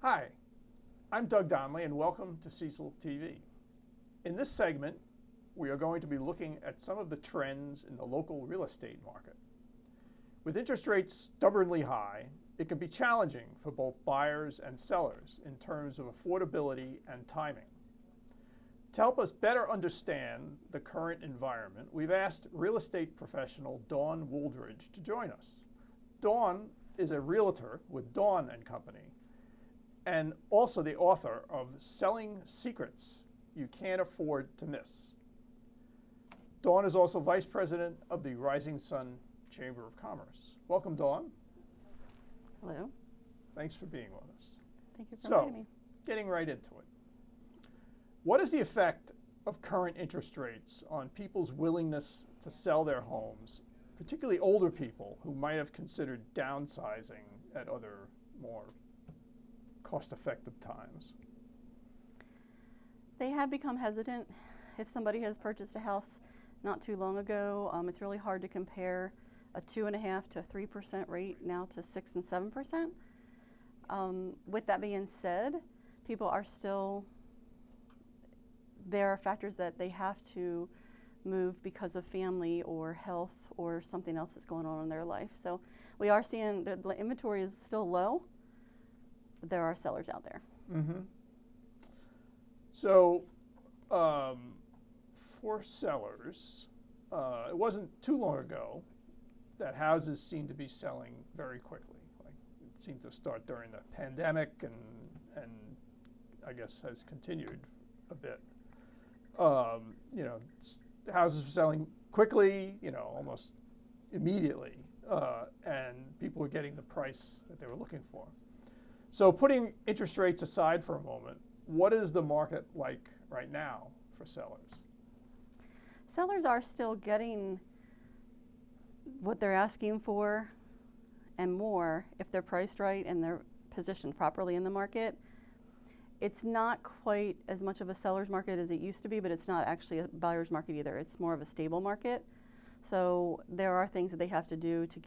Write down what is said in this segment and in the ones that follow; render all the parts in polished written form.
Hi, I'm Doug Donnelly and welcome to Cecil TV. In this segment, we are going to be looking at some of the trends in the local real estate market. With interest rates stubbornly high, it can be challenging for both buyers and sellers in terms of affordability and timing. To help us better understand the current environment, we've asked real estate professional Dawn Wooldridge to join us. Dawn is a realtor with Dawn and Company, and also the author of Selling Secrets You Can't Afford to Miss. Dawn is also vice president of the Rising Sun Chamber of Commerce. Welcome, Dawn. Hello. Thanks for being with us. Thank you for inviting me. Getting right into it. What is the effect of current interest rates on people's willingness to sell their homes, particularly older people who might have considered downsizing at other more cost-effective times? They have become hesitant. If somebody has purchased a house not too long ago, it's really hard to compare a 2.5% to 3% rate now to 6% and 7%. With that being said, people are still, there are factors that they have to move because of family or health or something else that's going on in their life. So we are seeing the inventory is still low, but there are sellers out there. Mm-hmm. So for sellers, it wasn't too long ago that houses seemed to be selling very quickly. Like it seemed to start during the pandemic and I guess has continued a bit. Houses were selling quickly, almost immediately, and people were getting the price that they were looking for. So putting interest rates aside for a moment, what is the market like right now for sellers? Sellers are still getting what they're asking for and more if they're priced right and they're positioned properly in the market. It's not quite as much of a seller's market as it used to be, but it's not actually a buyer's market either. It's more of a stable market. So there are things that they have to do to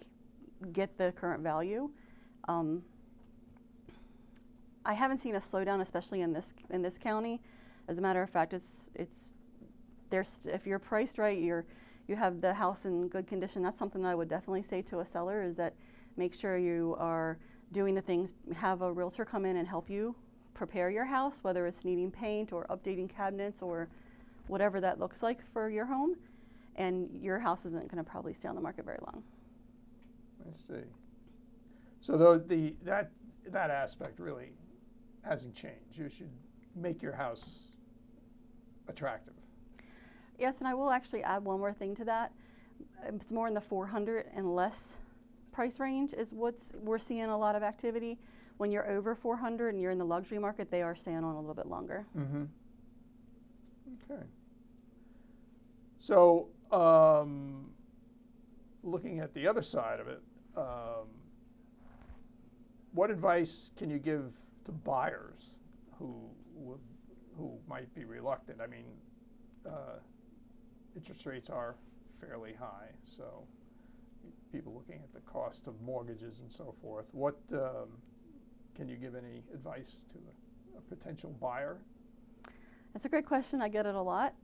get the current value. I haven't seen a slowdown, especially in this county. As a matter of fact, if you're priced right, you have the house in good condition. That's something that I would definitely say to a seller is that make sure you are doing the things. Have a realtor come in and help you prepare your house, whether it's needing paint or updating cabinets or whatever that looks like for your home, and your house isn't going to probably stay on the market very long. I see. So that aspect really hasn't changed. You should make your house attractive. Yes, and I will actually add one more thing to that. It's more in the 400 and less price range is we're seeing a lot of activity. When you're over 400 and you're in the luxury market, they are staying on a little bit longer. Mm-hmm. Okay. So looking at the other side of it, what advice can you give to buyers who might be reluctant? I mean, interest rates are fairly high, so people looking at the cost of mortgages and so forth. What can you give any advice to a potential buyer? That's a great question. I get it a lot.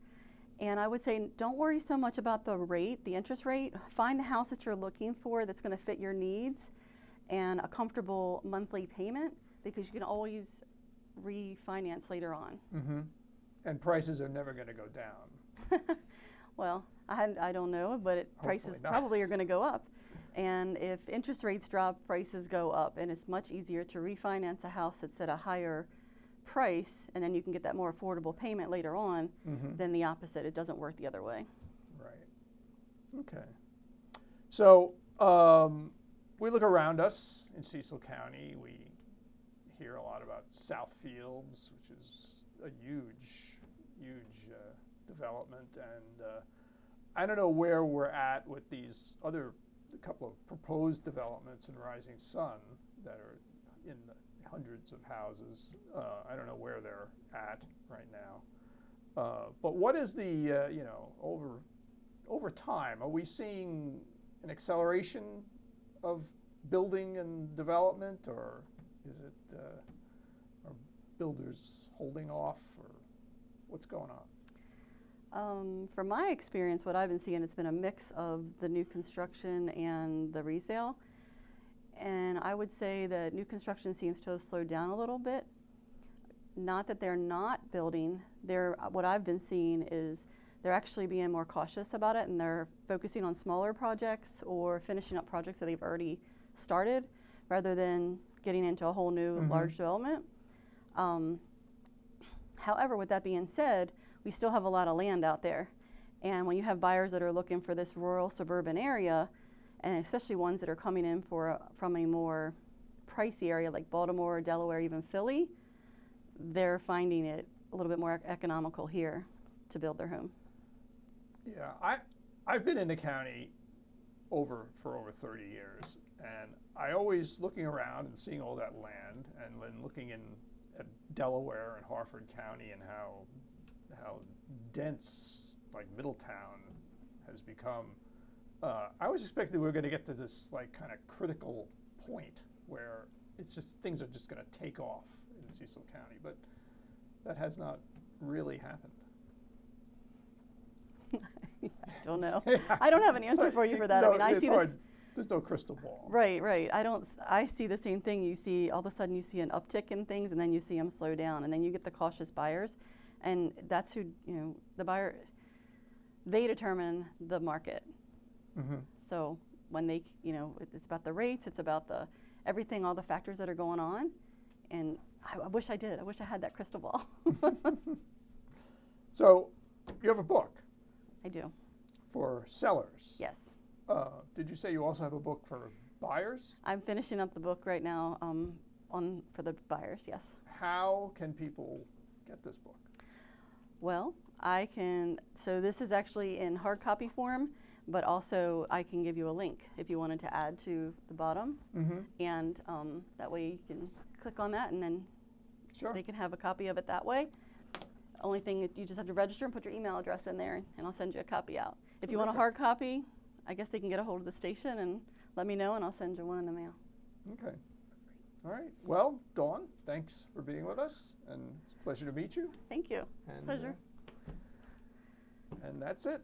And I would say don't worry so much about the rate, the interest rate. Find the house that you're looking for that's going to fit your needs and a comfortable monthly payment, because you can always refinance later on. Mm-hmm. And prices are never going to go down. Well, I don't know, but prices probably are going to go up. And if interest rates drop, prices go up, and it's much easier to refinance a house that's at a higher price, and then you can get that more affordable payment later on, mm-hmm. than the opposite. It doesn't work the other way. Right. Okay. So we look around us in Cecil County. We hear a lot about Southfields, which is a huge development, and I don't know where we're at with these other couple of proposed developments in Rising Sun that are in the hundreds of houses. I don't know where they're at right now. But what is the, over time, are we seeing an acceleration of building and development, or is it builders holding off, or what's going on? From my experience, what I've been seeing, it's been a mix of the new construction and the resale. And I would say that new construction seems to have slowed down a little bit. Not that they're not building. What I've been seeing is they're actually being more cautious about it, and they're focusing on smaller projects or finishing up projects that they've already started rather than getting into a whole new large development. However, with that being said, we still have a lot of land out there. And when you have buyers that are looking for this rural suburban area, and especially ones that are coming in from a more pricey area like Baltimore, Delaware, even Philly, they're finding it a little bit more economical here to build their home. Yeah, I've been in the county for over 30 years, and I always looking around and seeing all that land, and then looking at Delaware and Harford County and how dense like Middletown has become. I was expecting we were going to get to this like kind of critical point where it's just things are just going to take off in Cecil County, but that has not really happened. I don't know. I don't have an answer for you for that. No, I mean, I see this. There's no crystal ball. Right. I see the same thing. You see, all of a sudden you see an uptick in things, and then you see them slow down, and then you get the cautious buyers, and that's who, the buyer, they determine the market. So when they, it's about the rates, it's about everything, all the factors that are going on, and I wish I did. I wish I had that crystal ball. So you have a book. I do. For sellers. Yes. Did you say you also have a book for buyers? I'm finishing up the book right now for the buyers, yes. How can people get this book? Well, so this is actually in hard copy form, but also I can give you a link if you wanted to add to the bottom. And that way you can click on that, and then they can have a copy of it that way. Only thing, you just have to register and put your email address in there, and I'll send you a copy out. If you want a hard copy, I guess they can get a hold of the station and let me know, and I'll send you one in the mail. Okay. All right. Well, Dawn, thanks for being with us, and it's a pleasure to meet you. Thank you. And, Pleasure. And that's it.